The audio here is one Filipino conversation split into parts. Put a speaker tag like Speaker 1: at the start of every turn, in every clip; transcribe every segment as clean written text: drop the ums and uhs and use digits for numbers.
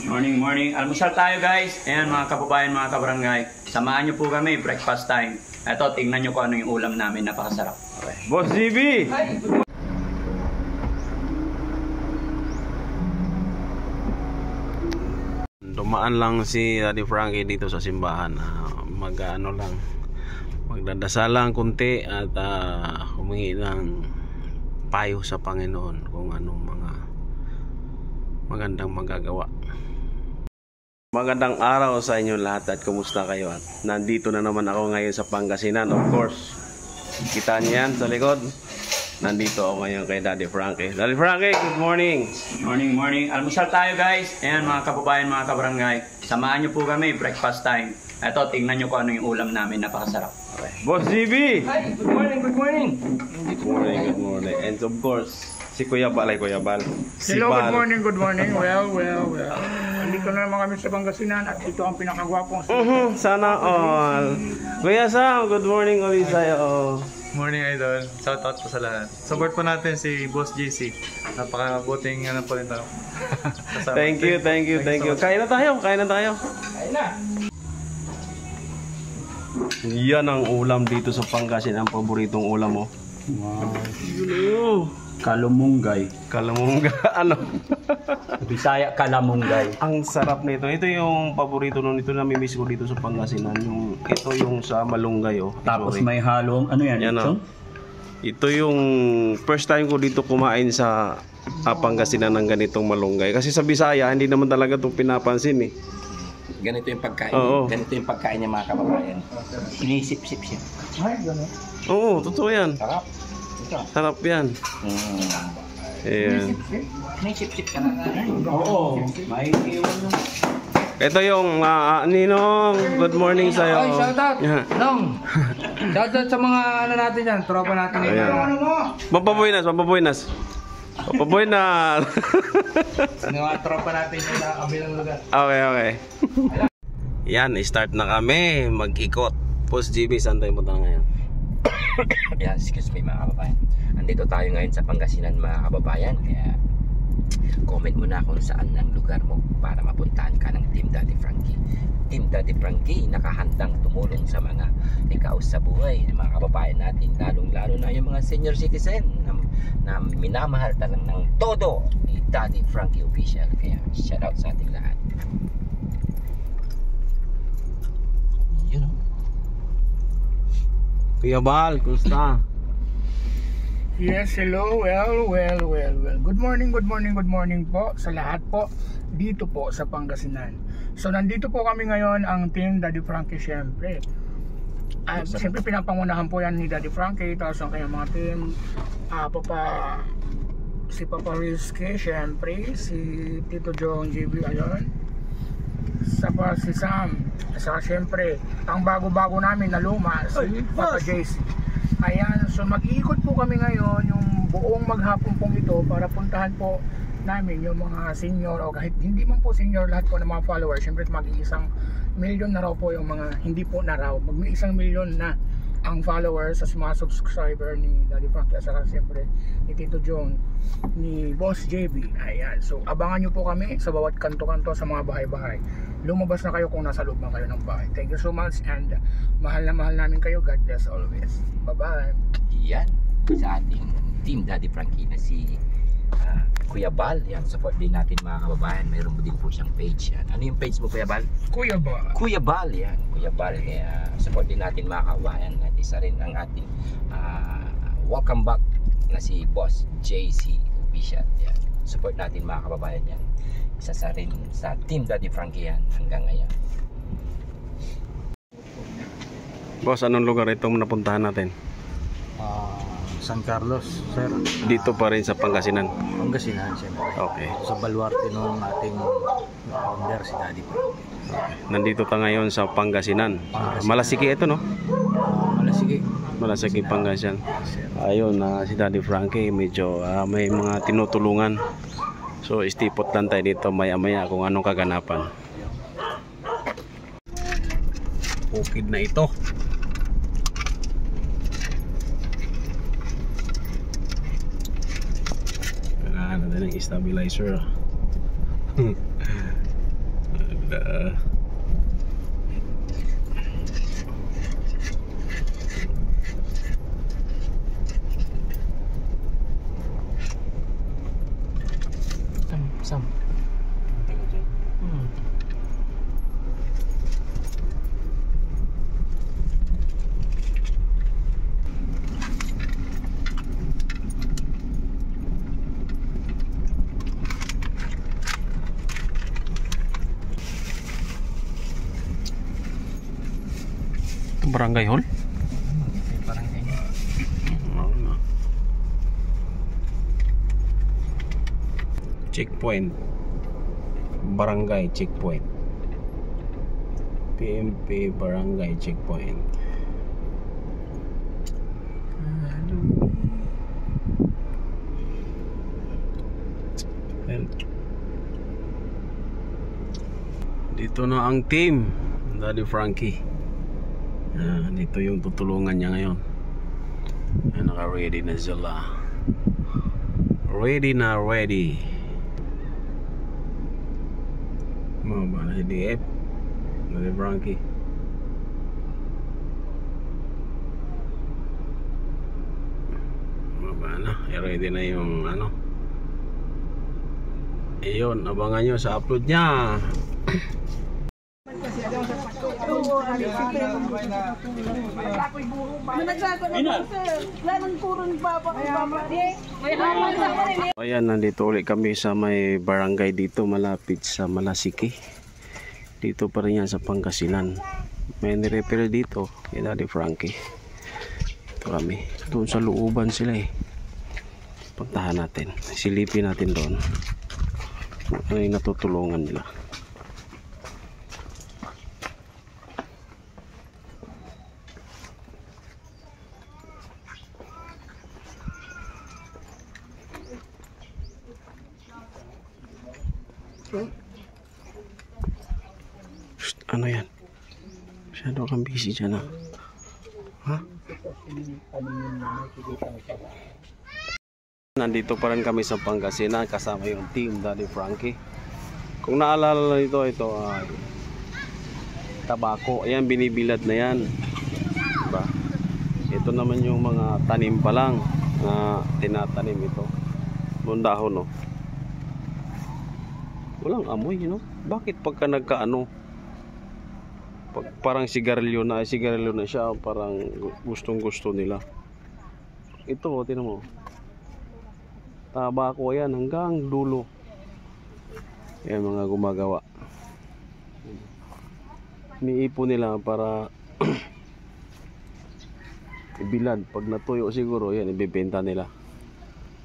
Speaker 1: Morning, morning. Almusal tayo guys. Ayan mga kababayan, mga kabarangay. Samahan nyo po kami, breakfast time. Ito, tingnan nyo kung ano yung ulam namin, napakasarap. Okay.
Speaker 2: Boss GB!
Speaker 3: Hi!
Speaker 2: Dumaan lang si Daddy Frankie dito sa simbahan. Mag-ano lang, magdadasal lang kunti at humingi ng payo sa Panginoon kung anong mga magandang magagawa. Magandang araw sa inyo lahat at kumusta kayo? At nandito na naman ako ngayon sa Pangasinan. Of course, kita niyan sa likod. Nandito ako ngayon kay Daddy Frankie. Daddy Frankie, good morning!
Speaker 1: Morning, morning. Almusal tayo guys. Ayan mga kababayan, mga kabarangay. Samahan nyo po kami, breakfast time. Ito, tingnan nyo kung ano yung ulam namin, napakasarap. Okay.
Speaker 2: Boss GB!
Speaker 3: Hi! Good morning, good morning!
Speaker 2: Good morning, good morning. And of course, si Kuya Bal ay Kuya Bal. Si
Speaker 4: Hello,
Speaker 2: Bal.
Speaker 4: good morning, good morning. Well. Andito na naman kami sa Pangasinan at ito ang pinakagwapong
Speaker 2: Sana all. Kuya Sam, good morning ulit sa'yo.
Speaker 5: Morning idol, shout out po sa lahat. Support po natin si Boss JC. Napakabuting po rin tayo.
Speaker 2: Thank you. Kain na tayo.
Speaker 3: Ayun na!
Speaker 2: Yan ang ulam dito sa Pangasinan, ang paboritong ulam mo. Wow.
Speaker 1: Kalamunggay.
Speaker 2: Kalamunga, ano?
Speaker 1: Bisaya kalamunggay.
Speaker 2: Ang sarap nito. Ito yung paborito nung ito namimiss ko dito sa Pangasinan. Ito yung sa malunggay. Oh.
Speaker 1: Tapos may halong, ano yan?
Speaker 2: Yan, oh. Ito yung first time ko dito kumain sa Pangasinan ng ganitong malunggay. Kasi sa Bisaya, hindi naman talaga ito pinapansin eh.
Speaker 3: Ganito yung pagkain.
Speaker 2: Oo.
Speaker 3: Ganito yung pagkain niya mga kababayan. Sinisip-sip siya.
Speaker 4: Ay, gano'n.
Speaker 2: Oo, totoo yan.
Speaker 3: Sarap. Ito.
Speaker 2: Sarap yan. Ayan.
Speaker 3: Sinisip-sip ka na.
Speaker 1: Oo. May iwan yung...
Speaker 2: Ito yung Ninong. Good morning sa'yo.
Speaker 6: Ay, shoutout!
Speaker 2: Yeah.
Speaker 6: Nong! Shoutout sa mga ano natin dyan, tropa natin dito.
Speaker 2: Ayan. Mapabuinas.
Speaker 6: Yung mga tropa natin yung sa kabilang lugar.
Speaker 2: Okay. Yan, start na kami. Mag-ikot. Post GB, saan tayo punta ngayon?
Speaker 3: Yan, excuse me mga kababayan. Andito tayo ngayon sa Pangasinan mga kababayan. Kaya comment mo na kung saan ang lugar mo para mapuntahan ka ng Team Daddy Frankie. Team Daddy Frankie nakahandang tumulong sa mga ikaos sa buhay ng mga kababayan natin, lalong-lalo na yung mga senior citizen na minamahal talang ng todo ni Daddy Frankie Official. Kaya shout out sa ating lahat. Yun o.
Speaker 2: Kuya Bal, kumusta?
Speaker 4: Yes, hello. Well. Good morning po sa lahat po dito po sa Pangasinan. So, nandito po kami ngayon ang Team Daddy Frankie syempre. Siyempre pinapangunahan po yan ni Daddy Frankie, tapos ang kanyang mga team, si Papa Rizky syempre, si Tito John GB ayun, si Sam, saka syempre ang bago-bago namin na luma, si Papa JC. Ayan, so mag-iikot po kami ngayon yung buong maghapon pong ito para puntahan po namin yung mga senior o kahit hindi man po senior, lahat po ng mga followers. Siyempre mag-1 milyon na raw po yung mga, hindi po na raw, mag-1 milyon na ang followers sa mga subscriber ni Daddy Frankie, at saka siyempre ni Tito John, ni Boss JB. Ayan, so abangan nyo po kami sa bawat kanto-kanto sa mga bahay-bahay. Lumabas na kayo kung nasa loob na kayo ng bahay. Thank you so much and mahal na mahal namin kayo. God bless always. Bye-bye.
Speaker 3: Yan, sa ating Team Daddy Frankie na si Kuya Bal. Yan, support din natin mga kababayan. Mayroon mo din po siyang page. Yan. Ano yung page mo, Kuya Bal?
Speaker 4: Kuya Bal.
Speaker 3: Kuya Bal, yan. Kuya Bal. Kaya support din natin mga kababayan. At isa rin ang ating welcome back na si Boss JC Official. Yan. Support natin mga kababayan yan. Isa sa rin sa Team Daddy Frankie yan hanggang ngayon.
Speaker 2: Boss, anong lugar itong napuntahan natin?
Speaker 6: San Carlos, sir.
Speaker 2: Dito pa rin sa Pangasinan.
Speaker 6: Pangasinan, siyempre.
Speaker 2: Okay.
Speaker 6: Sa baluarte nung ating founder, si Daddy Frankie.
Speaker 2: Nandito ta ngayon sa Pangasinan. Malasiki ito, no? Malasiki, Pangasinan. Ayun, si Daddy Frankie medyo may mga tinutulungan. So, istipot lang tayo dito maya-maya kung anong kaganapan. Bukid na ito. Kailangan natin ng stabilizer.
Speaker 3: Sam.
Speaker 2: Barangay Hall?
Speaker 3: Barangay niya.
Speaker 2: Checkpoint. Barangay checkpoint. PMP Barangay checkpoint. Dito na ang team Daddy Frankie. Dito yung tutulungan niya ngayon. Naka-ready na sila. Ready na ready. Maba na si DF Daddy Frankie. Maba na. Ready na yung ano. Ayun, abangan nyo sa upload niya. Ayan, nandito ulit kami sa may barangay dito malapit sa Malasiki. Dito pa rin yan sa Pangasinan. May nirepair dito kay Daddy Frankie. Ito kami. Doon sa looban sila eh. Puntahan natin. Silipin natin doon. Ano yung natutulungan nila. Shh, ano yan? Masyado kang busy dyan, ha? Nandito pa rin kami sa Pangasinan kasama yung team Daddy Frankie. Kung naalala nito, ito ay tabako. Ayan, binibilad na yan, diba? Ito naman yung mga tanim pa lang na tinatanim ito. Yung dahon, no? Walang amoy, you know? Bakit pagka nagkaano, parang sigarilyo na siya, parang gustong gusto nila. Ito, tinan mo, tabako yan hanggang dulo. Yan mga gumagawa, niipon nila para ibilad. Pag natuyo siguro yan, ibibenta nila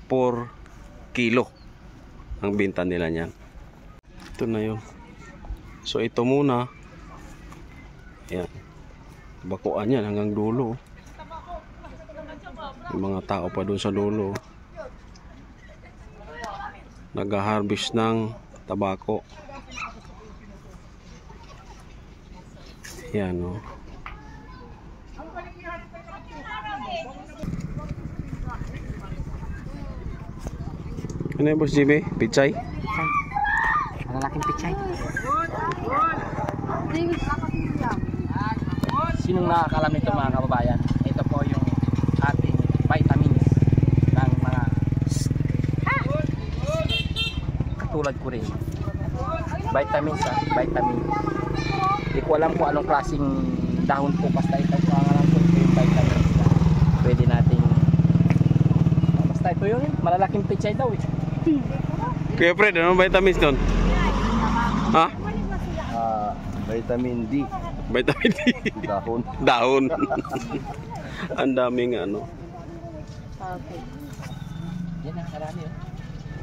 Speaker 2: 4 kilo ang benta nila niyan. Ito na yun. So ito muna, yan, bakuan yan hanggang dulo. Yung mga tao pa doon sa dulo nag-harvest ng tabako. Yan, no. Ano yung Boss JB? Pichay?
Speaker 3: Malalaking pichay. Sinong nakakalam nito mga kababayan? Ito po yung ating vitamins ng mga katulad ko rin. Vitamins, vitamin. Hindi ko alam kung anong klaseng dahon po, basta ito po ang alam ko, ito yung vitamins na pwede nating basta ito yun, malalaking pichay daw eh.
Speaker 2: Kuya Fred, anong vitamins doon? Ha?
Speaker 6: Vitamin D.
Speaker 2: Vitamin D.
Speaker 6: Dahon.
Speaker 2: Dahon. Ang daming ano.
Speaker 3: Okay. Yan ang karami oh.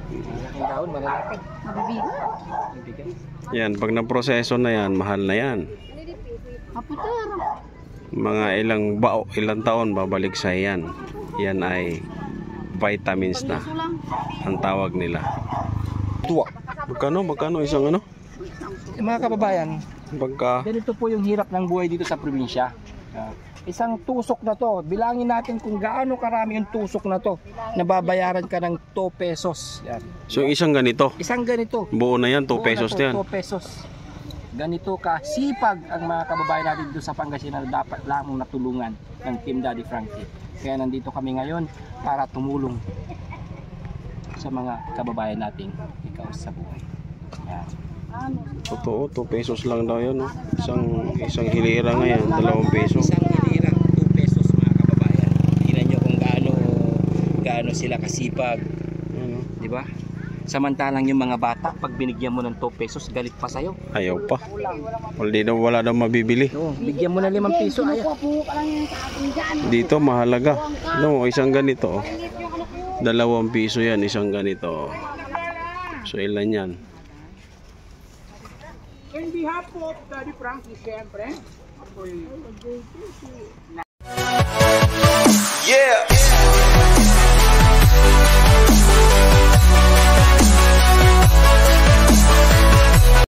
Speaker 3: Malaking dahon, malalaki. Mabibigat.
Speaker 2: Yan, pag naproseso na yan, mahal na yan. Mga ilang taon babalik sa yan. Yan ay vitamins na ang tawag nila.
Speaker 3: Tuwa.
Speaker 2: Magkano isang ano?
Speaker 3: Mga kababayan,
Speaker 2: Pagka
Speaker 3: ganito po yung hirap ng buhay dito sa probinsya. Isang tusok na to, bilangin natin kung gaano karami yung tusok na to. Nababayaran ka ng 2 pesos. Yan.
Speaker 2: so isang ganito,
Speaker 3: Isang ganito.
Speaker 2: buo na yan, 2
Speaker 3: Buo
Speaker 2: pesos
Speaker 3: na to,
Speaker 2: yan.
Speaker 3: 2 pesos. ganito kasipag ang mga kababayan natin dito sa Pangasinan na dapat lamang natulungan ng Team Daddy Frankie. Kaya nandito kami ngayon para tumulong sa mga kababayan nating ikaw sa buhay. Yan.
Speaker 2: Totoo, 2 pesos lang daw yun. No? Isang hilira ngayon, 2 peso.
Speaker 3: Isang hilirang 2 pesos mga kababayan. Tingnan nyo kung gaano sila kasipag.
Speaker 2: Ano?
Speaker 3: Di ba? Samantalang yung mga bata, pag binigyan mo ng 2 pesos, galit pa sa'yo.
Speaker 2: Ayaw pa. Wala daw mabibili.
Speaker 3: Oo, bigyan mo ng 5 piso. Ayaw.
Speaker 2: Dito mahalaga. No, isang ganito. 2 piso yan, isang ganito. So ilan yan?
Speaker 4: In behalf of Daddy Frankie, siyempre.
Speaker 7: Yeah.